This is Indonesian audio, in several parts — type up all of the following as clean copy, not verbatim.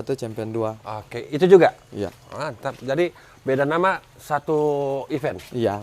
Satu champion 2. Oke, itu juga? Iya. Mantap. Jadi beda nama satu event? Iya.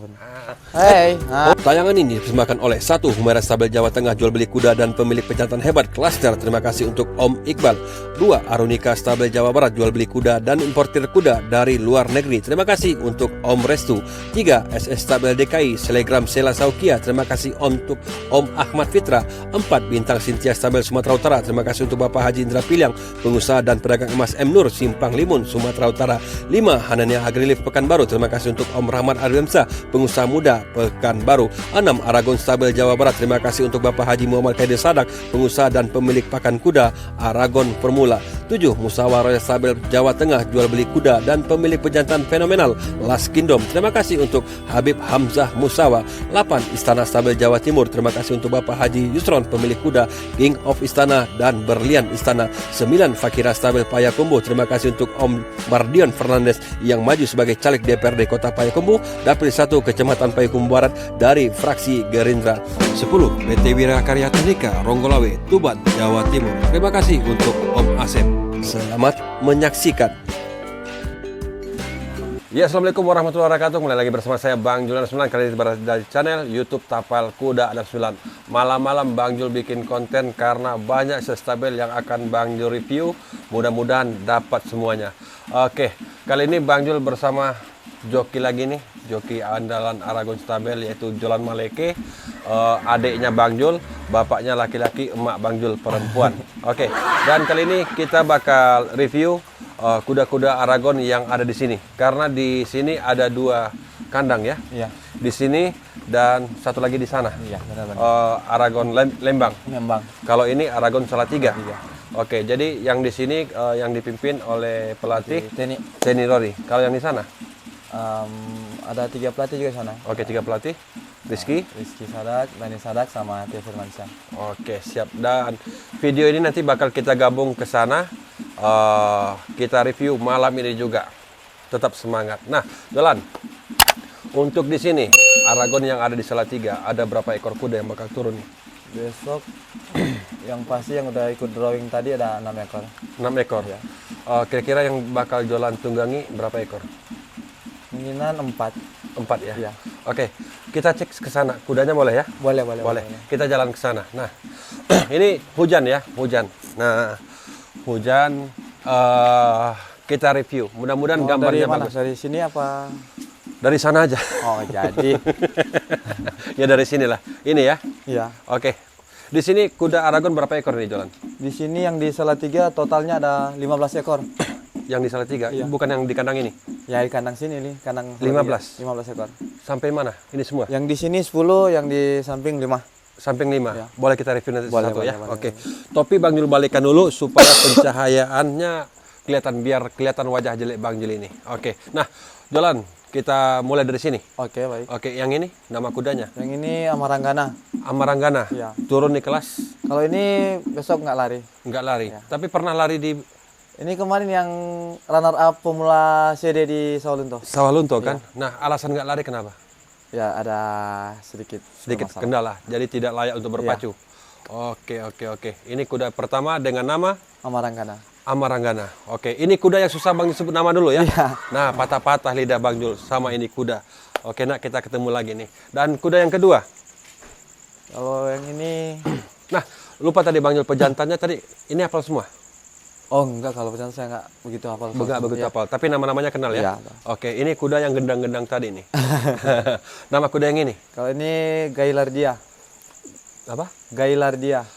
Hey. Tayangan ini dipersembahkan oleh 1. Humaira Stabel Jawa Tengah, jual beli kuda dan pemilik pejantan hebat Klaster. Terima kasih untuk Om Iqbal. 2. Arunika Stabel Jawa Barat, jual beli kuda dan importir kuda dari luar negeri. Terima kasih untuk Om Restu. 3. SS Stabel DKI, Selegram Sela Saukia. Terima kasih untuk Om Ahmad Fitra. 4. Bintang Sintia Stabel Sumatera Utara. Terima kasih untuk Bapak Haji Indra Piliang, pengusaha dan pedagang emas M Nur, Simpang Limun, Sumatera Utara. 5. Hanania Agrilif Pekanbaru. Terima kasih untuk Om Rahmat Ardiamsa, pengusaha muda Pekanbaru. 6. Aragon Stabel Jawa Barat. Terima kasih untuk Bapak Haji Muhammad Kaidir Sadak, pengusaha dan pemilik pakan kuda Aragon Formula. 7. Musyawarah Stabel Jawa Tengah, jual beli kuda dan pemilik pejantan fenomenal Last Kingdom. Terima kasih untuk Habib Hamzah Musawa. 8. Istana Stabel Jawa Timur. Terima kasih untuk Bapak Haji Yusron, pemilik kuda King of Istana dan Berlian Istana. 9. Fakira Stabel Payakumbuh. Terima kasih untuk Om Mardion Fernandes yang maju sebagai caleg DPRD Kota Payakumbuh, Dapil 1 Kecamatan Payakumbuh Barat dari fraksi Gerindra. 10. PT Wirakarya Tandika, Ronggolawe, Tuban, Jawa Timur. Terima kasih untuk Om Asep. Selamat menyaksikan. Ya, Assalamualaikum warahmatullahi wabarakatuh. Mulai lagi bersama saya Bang Jul 9. Kali ini berada dari channel YouTube Tapal Kuda Ada 9. Malam-malam Bang Jul bikin konten karena banyak sestabel yang akan Bang Jul review. Mudah-mudahan dapat semuanya. Oke, kali ini Bang Jul bersama joki lagi nih, joki andalan Aragon Stabel yaitu Jolan Maleke. Adiknya Bang Jul, bapaknya laki-laki, emak Bang Jul perempuan. Oke, dan kali ini kita bakal review kuda-kuda Aragon yang ada di sini. Karena di sini ada 2 kandang ya. Iya. Di sini dan satu lagi di sana. Iya, benar-benar. Aragon Lembang. Lembang. Kalau ini Aragon Salatiga. Iya. Oke, jadi yang di sini yang dipimpin oleh pelatih Teni Rory. Kalau yang di sana? ada 3 pelatih juga sana. Oke, 3 pelatih. Rizky Sadak, Dani Sadak sama Tia Firmansyah. Oke, siap. Dan video ini nanti bakal kita gabung ke sana. Kita review malam ini juga. Tetap semangat. Nah, Jolan. Untuk di sini Aragon yang ada di Salatiga, ada berapa ekor kuda yang bakal turun nih? Besok yang pasti yang udah ikut drawing tadi ada 6 ekor. 6 ekor. Ya. Kira-kira yang bakal Jolan tunggangi berapa ekor? Kemungkinan 4. 4 ya? Iya. Oke, kita cek ke sana. Kudanya boleh ya? Boleh. Kita jalan ke sana. Nah, ini hujan ya, hujan. Nah, hujan. Kita review. Mudah-mudahan gambarnya dari mana? bagus. Dari sini apa? Dari sana aja. Oh, jadi. Ya dari sinilah. Ini ya. Iya. Oke. Di sini kuda Aragon berapa ekor nih, Jolan? Di sini yang di Salatiga totalnya ada 15 ekor. Yang di Salatiga, Iya. bukan yang di kandang ini. Ya di kandang sini nih, kandang 15? 15 ekor. Sampai mana? Ini semua? Yang di sini 10, yang di samping 5. Samping 5. Ya. Boleh kita review nanti Boleh, satu ya. boleh. Oke. Topi Bang Jul balikan dulu supaya pencahayaannya kelihatan, biar kelihatan wajah jelek Bang Jul ini. Oke. Nah, Jolan, kita mulai dari sini. Oke, baik. Oke, yang ini nama kudanya Yang ini Amaranggana. Amaranggana. Iya. Turun di kelas, Kalau ini besok nggak lari. nggak lari. Ya. Tapi pernah lari di Ini kemarin yang runner up pemula CD di Sawalunto. Sawalunto kan? Nah, alasan nggak lari kenapa? Ya ada sedikit bermasalah. Kendala, jadi tidak layak untuk berpacu. Oke. Ini kuda pertama dengan nama Amaranggana. Amaranggana. Oke, ini kuda yang susah Bang disebut nama dulu ya. Iya. Nah, patah-patah lidah Bang Jul sama ini kuda. Oke, nak kita ketemu lagi nih. Dan kuda yang kedua. Kalau yang ini, Nah, lupa tadi Bang Jul pejantannya tadi. Ini hafal semua? oh enggak, kalau pesan saya nggak begitu hafal. Enggak begitu Ya. hafal, tapi nama-namanya kenal ya? Iya. Oke, ini kuda yang gendang-gendang tadi nih. Nama kuda yang ini? Kalau ini Gailardia. Apa? Gailardia.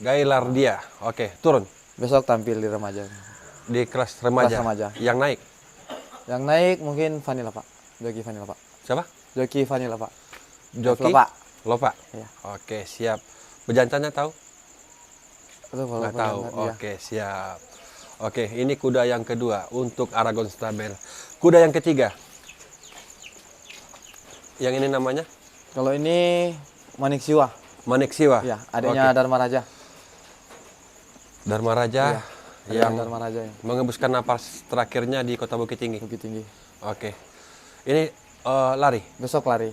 Gailardia. Oke, turun. Besok tampil di remaja. Di kelas remaja. Kelas remaja. Yang naik. Yang naik mungkin Vanilla, Pak. Joki Vanilla, Pak. Siapa? Joki Vanilla, Pak. Joki? Lopa. Lopa. Iya. Oke, siap. Pejantannya tahu? Itu kalau Nggak tahu. pejantan, iya. Oke, siap. Oke, ini kuda yang kedua untuk Aragon Stabel. Kuda yang ketiga. Yang ini namanya? Kalau ini Manik Siwa. Manik Siwa. Ya, adiknya Oke. Dharma Raja. Dharma Raja yang Dharma Raja ya. mengembuskan napas terakhirnya di Kota Bukit Tinggi. Bukit Tinggi. Oke. Ini lari Besok lari.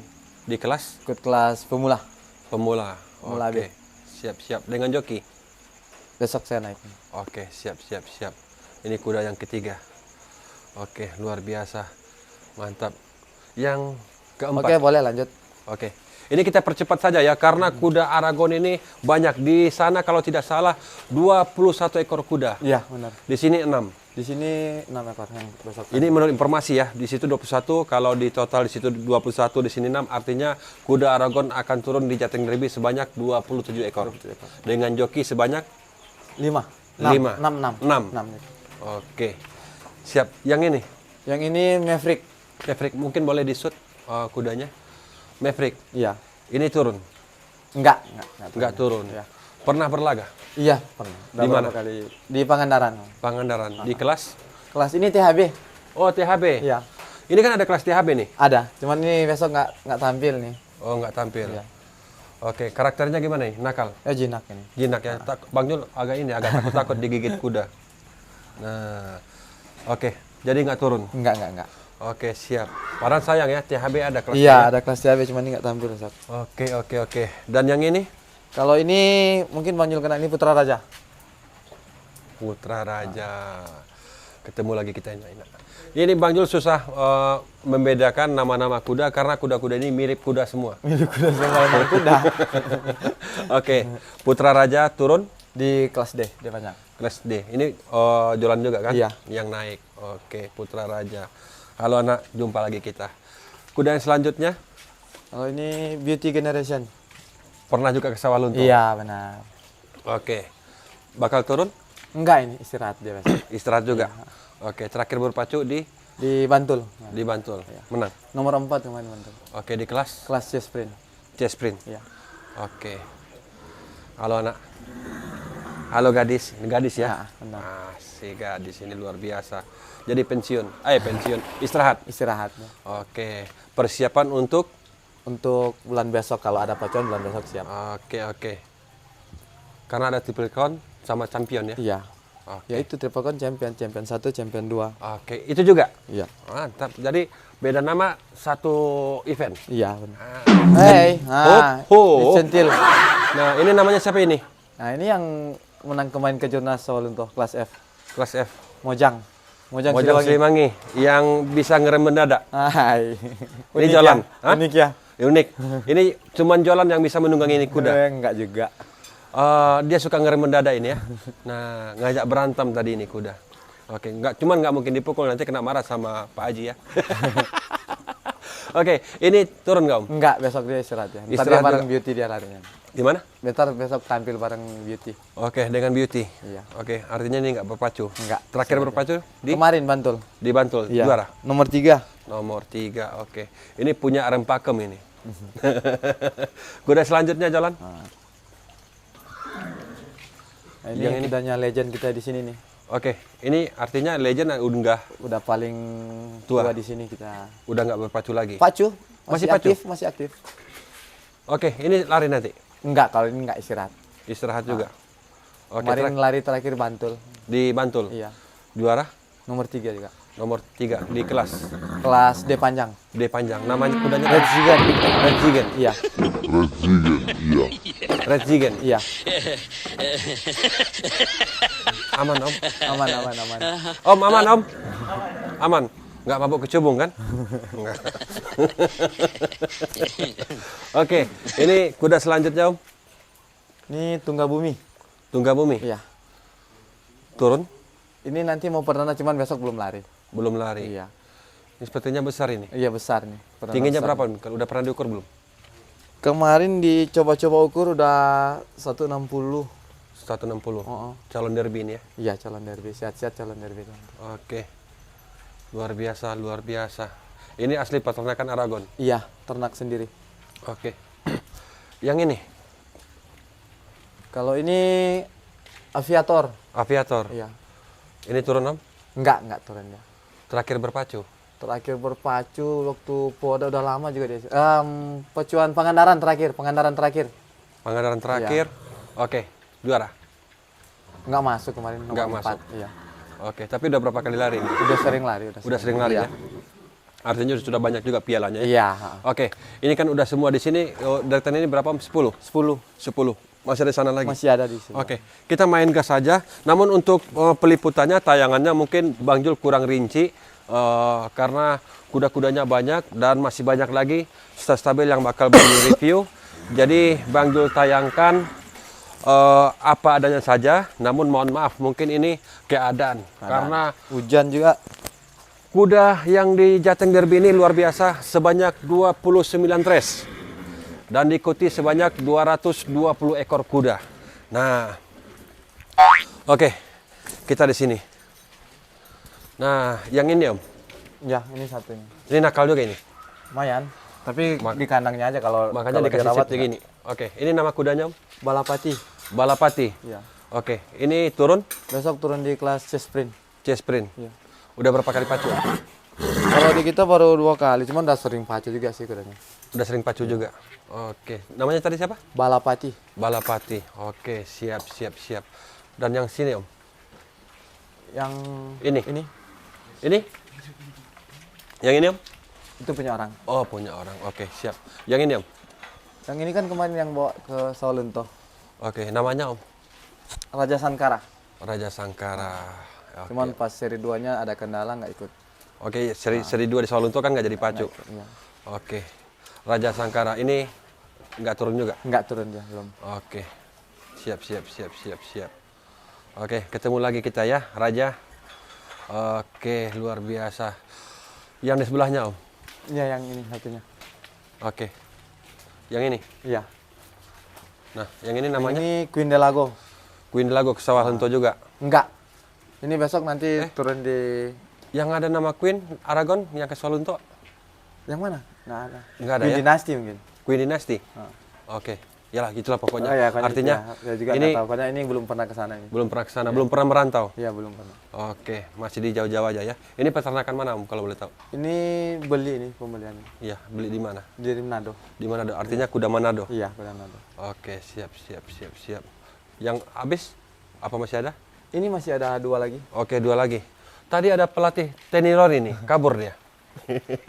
di kelas Ikut kelas pemula. pemula. Pemula Oke. B. Siap-siap dengan joki. besok saya naik. Oke, siap. Ini kuda yang ketiga. Oke, luar biasa. Mantap. Yang keempat. Oke, boleh lanjut. Oke. Ini kita percepat saja ya, karena kuda Aragon ini banyak. Di sana kalau tidak salah 21 ekor kuda. Iya, benar. Di sini 6. Di sini 6 ekor yang besok. Ini menurut informasi ya, di situ 21, kalau di total di situ 21, di sini 6, artinya kuda Aragon akan turun di Jateng Derby sebanyak 27 ekor. Dengan joki sebanyak 5. 5. 6. Oke. Siap. Yang ini? Yang ini Maverick. Maverick, mungkin boleh disut kudanya. Maverick. Iya. Ini turun? Enggak Turun. Iya. Pernah berlaga? Iya, pernah. Di mana? Kali di Pangandaran. Pangandaran. Di kelas? Kelas ini THB. Oh, THB. Iya. Ini kan ada kelas THB nih? Ada, cuman ini besok nggak tampil nih. Oh, nggak tampil. Iya. Oke, karakternya gimana nih? Nakal? Jinak ini. Jinak ya. Bang Jul agak takut digigit kuda. Nah, oke. Jadi nggak turun? Enggak. Oke, siap. Padahal sayang ya, THB ada kelas. Iya, ada kelas THB, cuman ini nggak tampil, Ustaz. Oke. Dan yang ini? Kalau ini mungkin Bang Jul kena, ini Putra Raja. Putra Raja. Ketemu lagi kita ini. Ini Bang Jul susah membedakan nama-nama kuda karena kuda-kuda ini mirip kuda semua. Mirip kuda sama emang kuda. Oke, Putra Raja turun Di kelas D panjang. kelas D. Ini Jolan juga kan? Iya. Yang naik. Oke, Putra Raja. Halo anak, jumpa lagi kita. Kuda yang selanjutnya? Kalau ini Beauty Generation. Pernah juga ke Sawalunto? Iya, benar. Oke. Bakal turun? Enggak, ini istirahat dia besok. Istirahat juga? Oke, terakhir berpacu di Bantul. Bantul. Menang? Nomor 4 kemarin Bantul. Oke, di kelas? Kelas C Sprint. C Sprint? Iya. Oke. Halo anak. Halo gadis. Ini gadis ya? Benar. Si gadis ini luar biasa. Jadi pensiun. Istirahat? Istirahat. Oke. Persiapan untuk Bulan besok, kalau ada pacuan bulan besok siap. Oke. Karena ada triple crown sama champion ya? Iya. Oke. Ya itu triple crown champion 1, champion 2. Oke, itu juga? Iya. Mantap. Jadi beda nama satu event? Iya, benar. Hei, centil. Nah, ini namanya siapa ini? Nah, ini yang menang kemarin ke Jurnas Sawalunto, kelas F. Kelas F? Mojang Siliwangi. Yang bisa ngerem mendadak? Hai. Ini Jolan? Ya? Unik ya? Unik. Ini cuman Jolan yang bisa menunggangi ini kuda? Enggak juga. Dia suka ngerem mendadak ini ya. Nah, ngajak berantem tadi ini kuda. Oke, nggak mungkin dipukul, nanti kena marah sama Pak Haji ya. Oke, ini turun nggak Om? Enggak, besok dia istirahat ya. Ntar Istirahat dia bareng juga. Beauty dia larinya. Gimana? Bentar besok tampil bareng Beauty. Oke, dengan Beauty. Iya. Oke, artinya ini nggak berpacu. Enggak. Terakhir berpacu di Kemarin Bantul. Bantul. Iya. Juara. Nomor 3. Nomor 3. Oke. Ini punya Arem Pakem ini. Kuda selanjutnya Jalan. Nah, ini Yang yang ini? kudanya legend kita di sini nih. Oke, ini artinya legend Udah paling Tua. tua di sini kita. udah nggak berpacu lagi. Pacu? Masih pacu? Masih aktif. Oke, ini lari nanti. Enggak, kalau ini enggak istirahat. Istirahat juga. Oke, Kemarin lari terakhir Bantul. di Bantul. Iya. Juara Nomor 3 juga. nomor 3 di kelas Kelas D panjang. D panjang. Namanya kudanya Red Zigen. Red Zigen. Iya. Red Zigen. Iya. Aman Om. Aman. Om aman Om. Aman. Nggak mabuk kecubung kan? Nggak. Oke, ini kuda selanjutnya Om. Ini Tunggabumi. Tunggabumi. Iya. Turun? Ini nanti mau perdana, cuman besok belum lari. Belum lari. Iya. Ini sepertinya besar ini. Iya, besar nih. Perdana Tingginya besar. berapa? Kalau udah pernah diukur belum? Kemarin dicoba-coba ukur udah 160. 160. Oh. Calon derby ini ya. Iya, calon derby. Sehat-sehat calon derby. Oke. Luar biasa, luar biasa. Ini asli peternakan Aragon. Iya, ternak sendiri. Oke. Yang ini? Kalau ini aviator. Aviator. Iya. Ini turun Om? Enggak turun dia. Terakhir berpacu. Terakhir berpacu waktu Poda udah lama juga dia. Pacuan Pangandaran terakhir. Pangandaran terakhir. Oke, juara. Enggak masuk kemarin nomor Nggak 4. masuk. Iya. Oke, tapi udah berapa kali lari ini? Udah sering lari, Udah sering lari Iya. ya? Artinya sudah banyak juga pialanya ya? Iya, Oke, ini kan udah semua di sini. Dari ini berapa Om? 10? 10. 10. Masih ada di sana lagi? Masih ada di sini. Oke, kita main gas saja. Namun untuk peliputannya, tayangannya mungkin Bang Jul kurang rinci karena kuda-kudanya banyak dan masih banyak lagi stabil yang bakal Bang Jul review. Jadi Bang Jul tayangkan apa adanya saja. Namun mohon maaf, mungkin ini keadaan karena hujan juga. kuda yang di Jateng Derby ini luar biasa, sebanyak 29 race. Dan diikuti sebanyak 220 ekor kuda. Nah, oke, kita di sini. Nah, yang ini Om, Ya, ini satunya. ini nakal juga ini. Lumayan. Tapi di kandangnya aja kalau Makanya kalau dikasih dirawat seat begini. Oke, ini nama kudanya Om? Balapati. Balapati. Iya. Oke, ini turun Besok turun di kelas chest sprint. C-Sprint. Iya. Udah berapa kali pacu? Kalau di kita baru 2 kali, cuman udah sering pacu juga sih kudanya. Udah sering pacu juga. Oke, namanya tadi siapa? Balapati. Balapati. Oke, siap. Dan yang sini Om? Yang Ini. ini Ini? Yang ini Om? itu punya orang. Oh, punya orang. Oke, siap. Yang ini Om? Yang ini kan kemarin yang bawa ke Sawalunto. Oke, namanya Om? Raja Sankara. Raja Sangkara. Oke. Cuman pas seri 2-nya ada kendala nggak ikut. Oke, seri 2 di Sawalunto kan nggak jadi pacu. Iya. Oke. Raja Sangkara ini nggak turun juga? Nggak turun dia belum. Oke. Siap. Oke, ketemu lagi kita ya, Raja. Oke, luar biasa. Yang di sebelahnya Om? Iya, yang ini satunya. Oke. Yang ini? Iya. Nah, yang ini namanya? Ini Queen Delago. Queen Delago ke Sawalunto juga? Enggak. Ini besok nanti turun di Yang ada nama Queen Aragon yang ke Sawalunto? yang mana? Nggak ada. Nggak ada Queen ya? Dynasty mungkin. Queen Dynasty? Ah. Oke. Yalah, gitulah pokoknya. Oh, iya, kan, Artinya ya, saya juga ini nggak tahu. Pokoknya ini belum pernah ke sana ini. belum pernah ke sana, belum pernah merantau? Iya, belum pernah. Oke, masih di jauh-jauh aja ya. Ini peternakan mana Om kalau boleh tahu? Ini beli ini pembelian Iya, beli di mana? di Manado. Di Manado. Artinya kuda Manado. Iya, kuda Manado. Oke, siap. Yang habis apa masih ada? Ini masih ada 2 lagi. Oke, 2 lagi. Tadi ada pelatih Tenilor ini, kabur dia.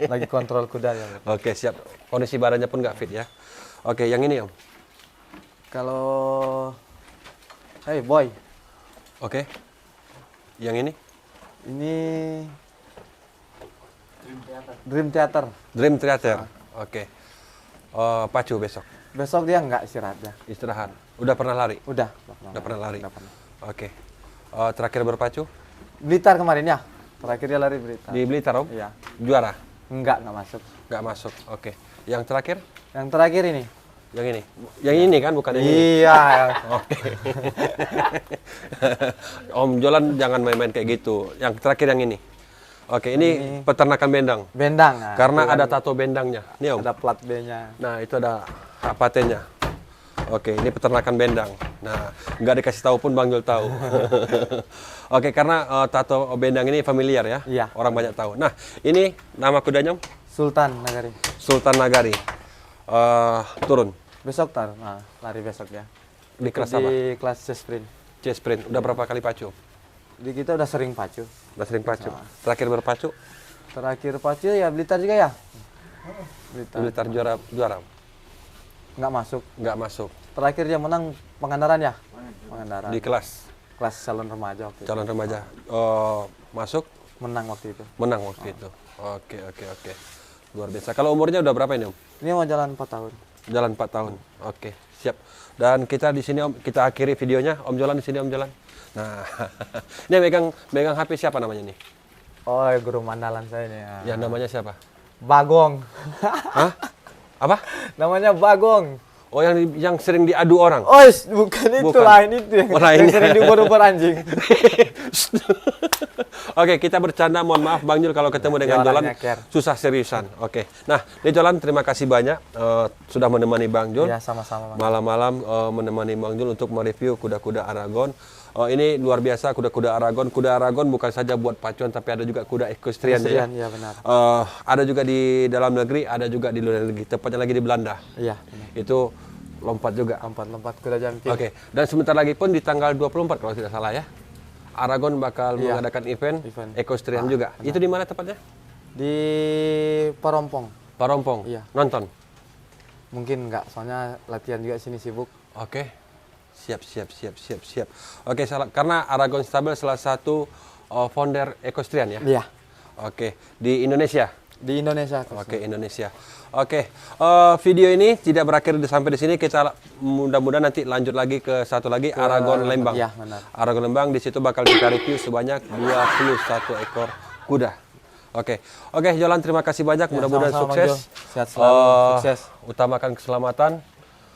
Lagi kontrol kuda ya. Oke, siap. Kondisi badannya pun nggak fit ya. Oke, yang ini Om. Kalau hey boy, Oke. Yang ini? ini Dream Theater. Dream Theater. Oke. Pacu besok. Besok dia nggak istirahat ya. Istirahat. Udah pernah lari? Udah Pernah lari. Udah pernah. Oke. Terakhir berpacu Blitar kemarin ya. Terakhir dia lari Blitar. di Blitar Om? Iya. Juara? Nggak masuk. Nggak masuk. Oke. Yang terakhir? Yang terakhir ini. Yang ini? Yang ini kan bukan yang ini? Iya. Oke. Om Jolan jangan main-main kayak gitu. Yang terakhir yang ini. Oke, ini peternakan bendang. Bendang. Nah, Karena itu ada kan tato bendangnya. Nih Om. ada plat B-nya. Nah, itu ada patenya. Oke, ini peternakan bendang. Nah, nggak dikasih tahu pun Bang Jul tahu. Oke, karena tato bendang ini familiar ya. Iya. Orang banyak tahu. Nah, ini nama kudanya Om? Sultan Nagari. Sultan Nagari. Turun Besok lari besok ya. di kelas Di apa? kelas sprint. C-Sprint. Udah berapa kali pacu? Di kita udah sering pacu. Udah sering pacu. Terakhir berpacu? Terakhir pacu ya Blitar juga ya. Blitar juara. Nggak masuk. Nggak masuk. Terakhir dia menang Pangandaran ya. Pangandaran. Di kelas Kelas calon remaja waktu itu. calon remaja. Masuk, Menang waktu itu. menang waktu itu. Oke. Luar biasa. Kalau umurnya udah berapa ini Om? Ini mau jalan 4 tahun. Jalan 4 tahun. Oke, siap. Dan kita di sini Om, kita akhiri videonya. Om Jolan di sini Om Jolan. Nah, ini megang HP siapa namanya nih? Oh, guru mandalan saya ini. Yang namanya siapa? Bagong. Hah? Apa? Namanya Bagong. Oh, yang sering diadu orang. Oh, bukan itu, Bukan. lain itu yang, Oh, lain. yang sering diuber-uber anjing. Oke, kita bercanda. Mohon maaf Bang Jul kalau ketemu dengan Jolan Jualannya care. susah seriusan. Oke. Nah, ini Jolan terima kasih banyak sudah menemani Bang Jul. Ya, sama-sama. Bang. Malam-malam menemani Bang Jul untuk mereview kuda-kuda Aragon. Ini luar biasa kuda-kuda Aragon. Kuda Aragon bukan saja buat pacuan tapi ada juga kuda equestrian ya. Iya, benar. Ada juga di dalam negeri, ada juga di luar negeri. Tepatnya lagi di Belanda. Iya, benar. Itu lompat juga. Lompat kuda jumping. Oke. Dan sebentar lagi pun di tanggal 24 kalau tidak salah ya. Aragon bakal mengadakan event equestrian juga. Itu di mana tepatnya? Di Parompong. Parompong. Iya. Nonton. Mungkin enggak, soalnya latihan juga sini sibuk. Oke. Siap. Oke, karena Aragon Stabel salah satu founder equestrian ya? Iya. Oke, di Indonesia? Di Indonesia. Oke, Indonesia. Oke, video ini tidak berakhir sampai di sini. Kita mudah-mudahan nanti lanjut lagi ke satu lagi, Aragon Lembang. Iya, benar. Aragon Lembang, di situ bakal kita review sebanyak 21 ekor kuda. Oke, Jolan, terima kasih banyak. Ya, mudah-mudahan sama-sama, sukses. Jo. Sehat selalu, sukses. Utamakan keselamatan,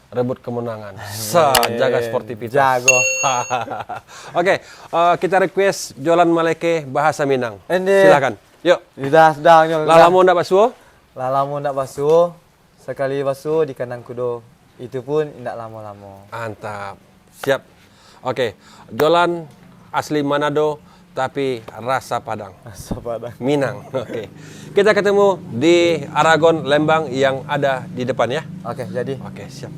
rebut kemenangan. Jaga sportivitas. Jago. Oke, kita request Jolan Maleke bahasa Minang. Ende. Silakan. Yuk. Sudah. Lalamu ndak basuh? Lalamu ndak basuh, sekali basuh di kandang kuda. Itu pun tidak lama-lama. Mantap. Siap. Oke, Jolan asli Manado tapi rasa Padang. Padang. Minang. Oke. Kita ketemu di Aragon Lembang yang ada di depan ya. Oke, jadi. Oke, siap.